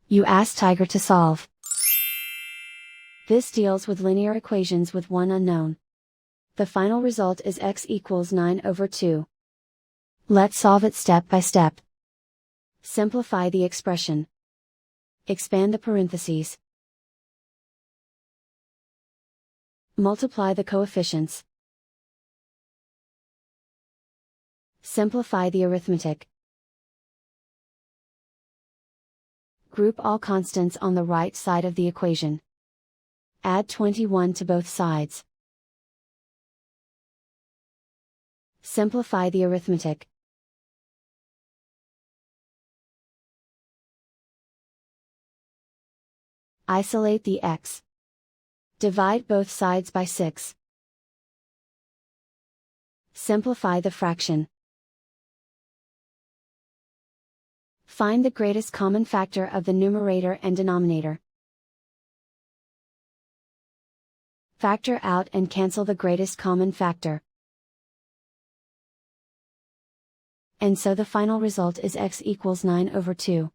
You ask Tiger to solve. This deals with linear equations with one unknown. The final result is x equals 9/2. Let's solve it step by step. Simplify the expression. Expand the parentheses. Multiply the coefficients. Simplify the arithmetic. Group all constants on the right side of the equation. Add 21 to both sides. Simplify the arithmetic. Isolate the x. Divide both sides by 6. Simplify the fraction. Find the greatest common factor of the numerator and denominator. Factor out and cancel the greatest common factor. And so the final result is x equals 9/2.